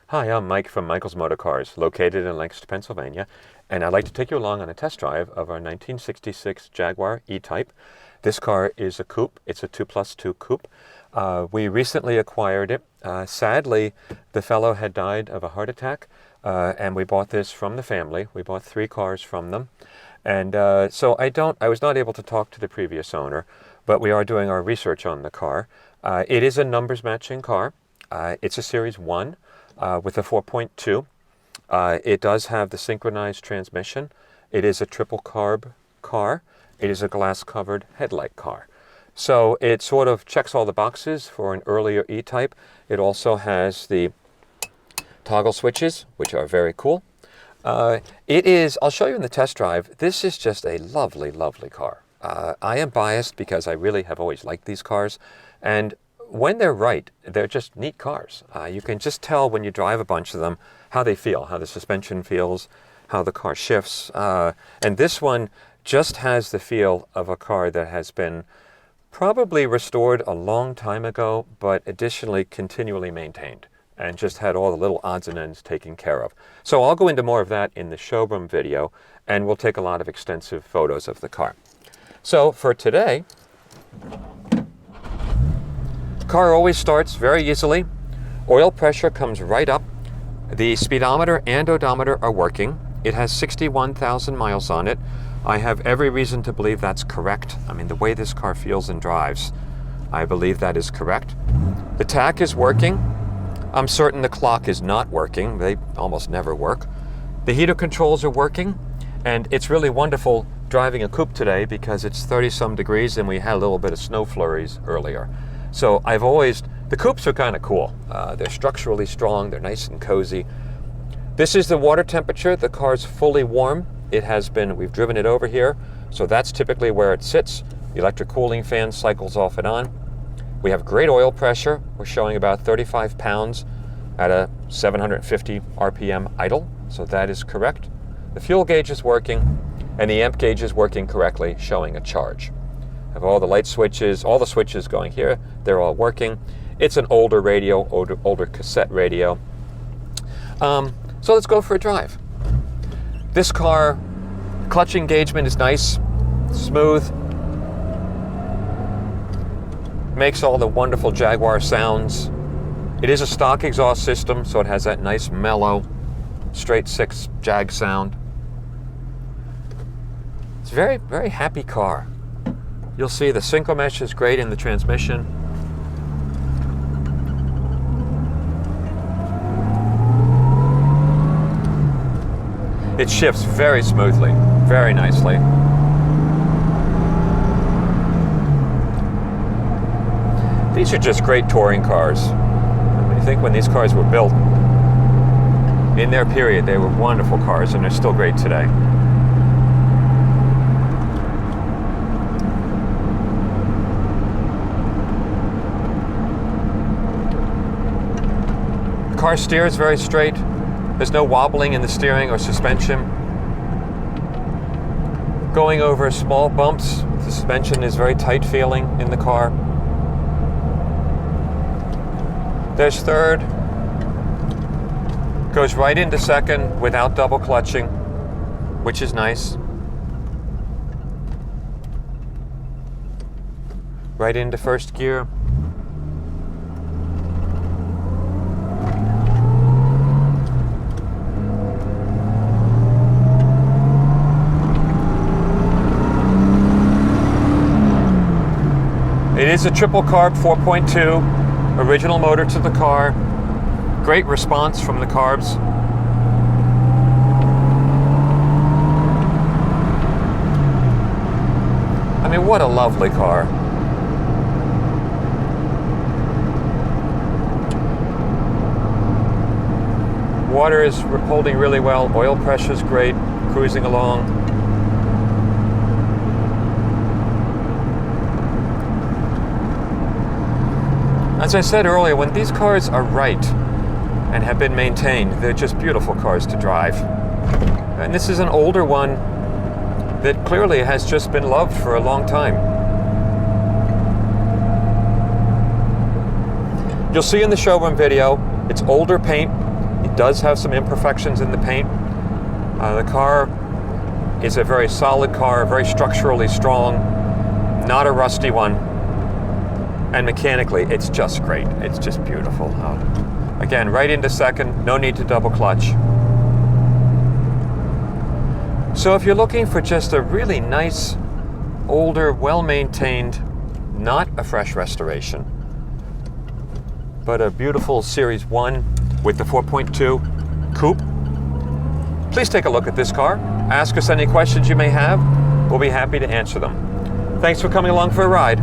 Hi, I'm Mike from Michael's Motor Cars, located in Lancaster, Pennsylvania, and I'd like to take you along on a test drive of our 1966 Jaguar E-Type. This car is a coupe. It's a 2+2 coupe. We recently acquired it. Sadly, the fellow had died of a heart attack, and we bought this from the family. We bought 3 cars from them. And so I was not able to talk to the previous owner, but we are doing our research on the car. It is a numbers matching car. It's a Series I with a 4.2. It does have the synchronized transmission. It is a triple carb car. It is a glass covered headlight car. So it sort of checks all the boxes for an earlier E-Type. It also has the toggle switches, which are very cool. I'll show you in the test drive, this is just a lovely, lovely car. I am biased because I really have always liked these cars. And when they're right, they're just neat cars. You can just tell when you drive a bunch of them how they feel, how the suspension feels, how the car shifts. And this one just has the feel of a car that has been probably restored a long time ago, but additionally continually maintained and just had all the little odds and ends taken care of. So I'll go into more of that in the showroom video, and we'll take a lot of extensive photos of the car. So for today, the car always starts very easily. Oil pressure comes right up. The speedometer and odometer are working. It has 61,000 miles on it. I have every reason to believe that's correct. I mean, the way this car feels and drives, I believe that is correct. The tach is working. I'm certain the clock is not working. They almost never work. The heater controls are working, and it's really wonderful driving a coupe today because it's 30-some degrees and we had a little bit of snow flurries earlier. So the coupes are kind of cool. They're structurally strong, they're nice and cozy. This is the water temperature. The car's fully warm. We've driven it over here, so that's typically where it sits. The electric cooling fan cycles off and on. We have great oil pressure. We're showing about 35 pounds at a 750 RPM idle, so that is correct. The fuel gauge is working, and the amp gauge is working correctly, showing a charge. I have all the light switches, all the switches going here, they're all working. It's an older radio, older cassette radio. So let's go for a drive. This car, clutch engagement is nice, smooth, makes all the wonderful Jaguar sounds. It is a stock exhaust system, so it has that nice mellow, straight 6 Jag sound. It's a very, very happy car. You'll see the synchro mesh is great in the transmission. It shifts very smoothly, very nicely. These are just great touring cars. I think when these cars were built, in their period, they were wonderful cars, and they're still great today. The car steers very straight. There's no wobbling in the steering or suspension. Going over small bumps, the suspension is very tight feeling in the car. There's third. Goes right into second without double clutching, which is nice. Right into first gear. It is a triple carb 4.2, original motor to the car. Great response from the carbs. I mean, what a lovely car. Water is holding really well, oil pressure is great, cruising along. As I said earlier, when these cars are right and have been maintained, they're just beautiful cars to drive. And this is an older one that clearly has just been loved for a long time. You'll see in the showroom video, it's older paint, It does have some imperfections in the paint. The car is a very solid car, very structurally strong, not a rusty one. And mechanically, it's just great. It's just beautiful. Again, right into second, no need to double clutch. So if you're looking for just a really nice, older, well-maintained, not a fresh restoration, but a beautiful Series I with the 4.2 Coupe, please take a look at this car. Ask us any questions you may have. We'll be happy to answer them. Thanks for coming along for a ride.